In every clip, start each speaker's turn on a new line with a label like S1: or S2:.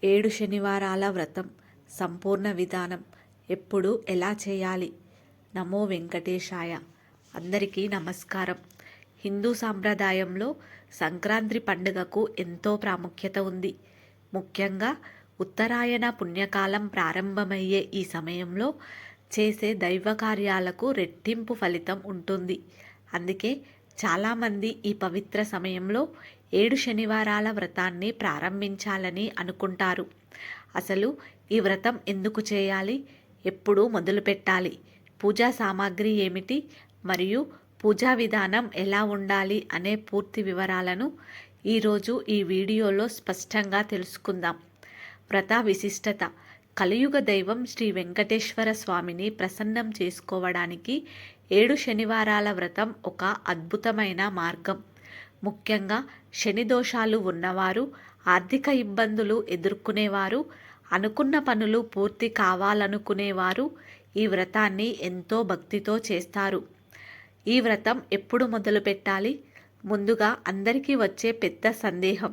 S1: 7 శనివారాల వ్రతం సంపూర్ణ విధానం ఎప్పుడు ఎలా చేయాలి? నమో వెంకటేశాయ. అందరికీ నమస్కారం. హిందూ సాంప్రదాయంలో సంక్రాంతి పండుగకు ఎంతో ప్రాముఖ్యత ఉంది. ముఖ్యంగా ఉత్తరాయణ పుణ్యకాలం ప్రారంభమయ్యే ఈ సమయంలో చేసే దైవ కార్యాలకు రెట్టింపు ఫలితం ఉంటుంది. అందుకే చాలామంది ఈ పవిత్ర సమయంలో 7 శనివారాల వ్రతాన్ని ప్రారంభించాలని అనుకుంటారు. అసలు ఈ వ్రతం ఎందుకు చేయాలి? ఎప్పుడు మొదలు పెట్టాలి? పూజా సామాగ్రి ఏమిటి? మరియు పూజా విధానం ఎలా ఉండాలి అనే పూర్తి వివరాలను ఈరోజు ఈ వీడియోలో స్పష్టంగా తెలుసుకుందాం. వ్రత విశిష్టత. కలియుగ దైవం శ్రీ వెంకటేశ్వర స్వామిని ప్రసన్నం చేసుకోవడానికి 7 శనివారాల వ్రతం ఒక అద్భుతమైన మార్గం. ముఖ్యంగా శని దోషాలు ఉన్నవారు, ఆర్థిక ఇబ్బందులు ఎదుర్కొనేవారు, అనుకున్న పనులు పూర్తి కావాలనుకునేవారు ఈ వ్రతాన్ని ఎంతో భక్తితో చేస్తారు. ఈ వ్రతం ఎప్పుడు మొదలు పెట్టాలి? ముందుగా అందరికీ వచ్చే పెద్ద సందేహం,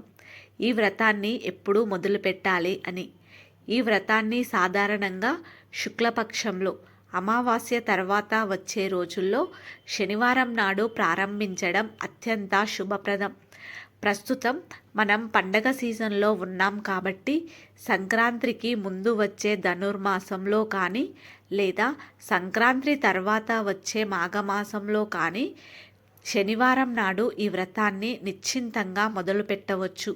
S1: ఈ వ్రతాన్ని ఎప్పుడు మొదలు పెట్టాలి అని. ఈ వ్రతాన్ని సాధారణంగా శుక్లపక్షంలో అమావాస్య తర్వాత వచ్చే రోజుల్లో శనివారం నాడు ప్రారంభించడం అత్యంత శుభప్రదం. ప్రస్తుతం మనం పండగ సీజన్లో ఉన్నాం కాబట్టి సంక్రాంతికి ముందు వచ్చే ధనుర్మాసంలో కానీ లేదా సంక్రాంతి తర్వాత వచ్చే మాఘమాసంలో కానీ శనివారం నాడు ఈ వ్రతాన్ని నిశ్చింతంగా మొదలుపెట్టవచ్చు.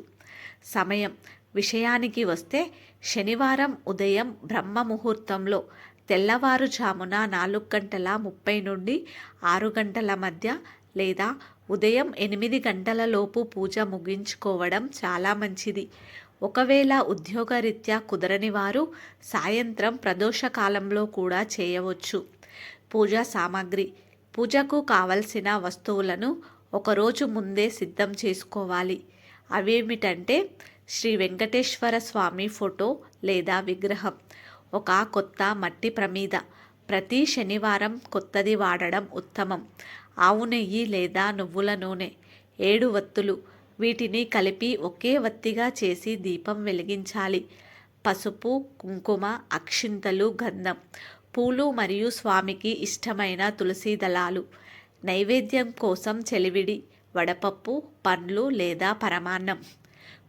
S1: సమయం విషయానికి వస్తే శనివారం ఉదయం బ్రహ్మ ముహూర్తంలో తెల్లవారుజామున 4:30 నుండి 6 మధ్య లేదా ఉదయం 8 గంటల లోపు పూజ ముగించుకోవడం చాలా మంచిది. ఒకవేళ ఉద్యోగరీత్యా కుదరని వారు సాయంత్రం ప్రదోషకాలంలో కూడా చేయవచ్చు. పూజా సామాగ్రి. పూజకు కావలసిన వస్తువులను ఒకరోజు ముందే సిద్ధం చేసుకోవాలి. అవేమిటంటే శ్రీ వెంకటేశ్వర స్వామి ఫోటో లేదా విగ్రహం, ఒక కొత్త మట్టి ప్రమిద, ప్రతి శనివారం కొత్తది వాడడం ఉత్తమం. ఆవు నెయ్యి లేదా నువ్వుల నూనె, 7 వత్తులు, వీటిని కలిపి ఒకే వత్తిగా చేసి దీపం వెలిగించాలి. పసుపు, కుంకుమ, అక్షింతలు, గంధం, పూలు మరియు స్వామికి ఇష్టమైన తులసి దళాలు. నైవేద్యం కోసం చెలివిడి, వడపప్పు, పండ్లు లేదా పరమాన్నం.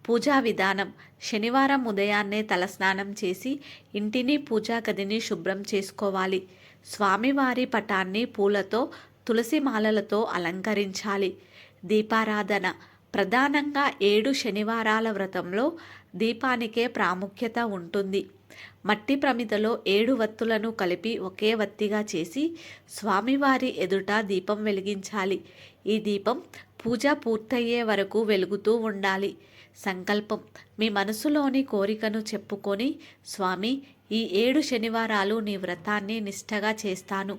S1: పూజా విధానం. శనివారం ఉదయాన్నే తలస్నానం చేసి ఇంటిని, పూజా గదిని శుభ్రం చేసుకోవాలి. స్వామివారి పటాన్ని పూలతో, తులసి మాలలతో అలంకరించాలి. దీపారాధన. ప్రధానంగా 7 శనివారాల వ్రతంలో దీపానికే ప్రాముఖ్యత ఉంటుంది. మట్టి ప్రమిదలో 7 వత్తులను కలిపి ఒకే వత్తిగా చేసి స్వామివారి ఎదుట దీపం వెలిగించాలి. ఈ దీపం పూజ పూర్తయ్యే వరకు వెలుగుతూ ఉండాలి. సంకల్పం. మీ మనసులోని కోరికను చెప్పుకొని, స్వామి, ఈ 7 శనివారాలు నీ వ్రతాన్ని నిష్ఠగా చేస్తాను,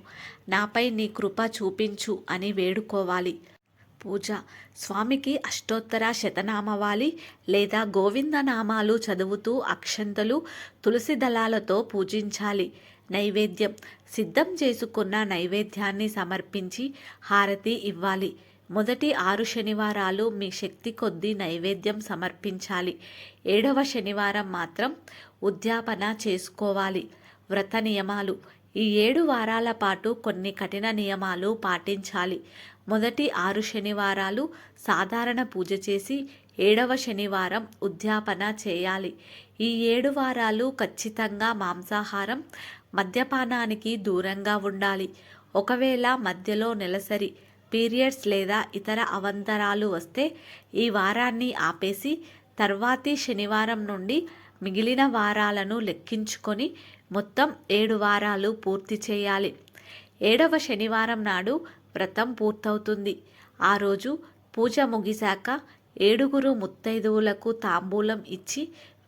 S1: నాపై నీ కృప చూపించు అని వేడుకోవాలి. పూజ. స్వామికి అష్టోత్తర శతనామవాలి లేదా గోవింద నామాలు చదువుతూ అక్షంతలు, తులసి దళాలతో పూజించాలి. నైవేద్యం. సిద్ధం చేసుకున్న నైవేద్యాన్ని సమర్పించి హారతి ఇవ్వాలి. మొదటి 6 శనివారాలు మీ శక్తి కొద్దీ నైవేద్యం సమర్పించాలి. 7వ శనివారం మాత్రం ఉద్యాపన చేసుకోవాలి. వ్రత నియమాలు. ఈ 7 వారాల పాటు కొన్ని కఠిన నియమాలు పాటించాలి. మొదటి 6 శనివారాలు సాధారణ పూజ చేసి 7వ శనివారం ఉద్యాపన చేయాలి. ఈ 7 వారాలు ఖచ్చితంగా మాంసాహారం, మద్యపానానికి దూరంగా ఉండాలి. ఒకవేళ మధ్యలో నెలసరి, పీరియడ్స్ లేదా ఇతర అవంతరాలు వస్తే ఈ వారాన్ని ఆపేసి తర్వాతి శనివారం నుండి మిగిలిన వారాలను లెక్కించుకొని మొత్తం 7 వారాలు పూర్తి చేయాలి. 7వ శనివారం నాడు వ్రతం పూర్తవుతుంది. ఆ రోజు పూజ ముగిశాక 7 ముత్తైదువులకు తాంబూలం ఇచ్చి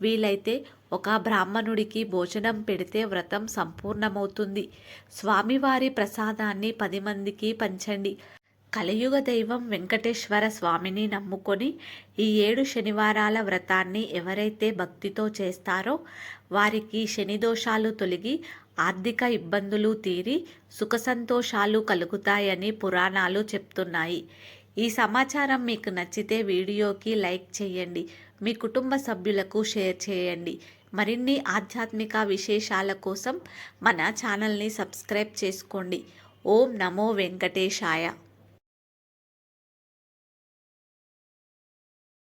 S1: వీలైతే ఒక బ్రాహ్మణుడికి భోజనం పెడితే వ్రతం సంపూర్ణమవుతుంది. స్వామివారి ప్రసాదాన్ని 10 మందికి పంచండి. కలియుగ దైవం వెంకటేశ్వర స్వామిని నమ్ముకొని ఈ 7 శనివారాల వ్రతాన్ని ఎవరైతే భక్తితో చేస్తారో వారికి శని దోషాలు తొలగి ఆర్థిక ఇబ్బందులు తీరి సుఖ సంతోషాలు కలుగుతాయని పురాణాలు చెప్తున్నాయి. ఈ సమాచారం మీకు నచ్చితే వీడియోకి లైక్ చేయండి. మీ కుటుంబ సభ్యులకు షేర్ చేయండి. మరిన్ని ఆధ్యాత్మిక విశేషాల కోసం మన ఛానల్ని సబ్స్క్రైబ్ చేసుకోండి. ఓం నమో వెంకటేశాయ.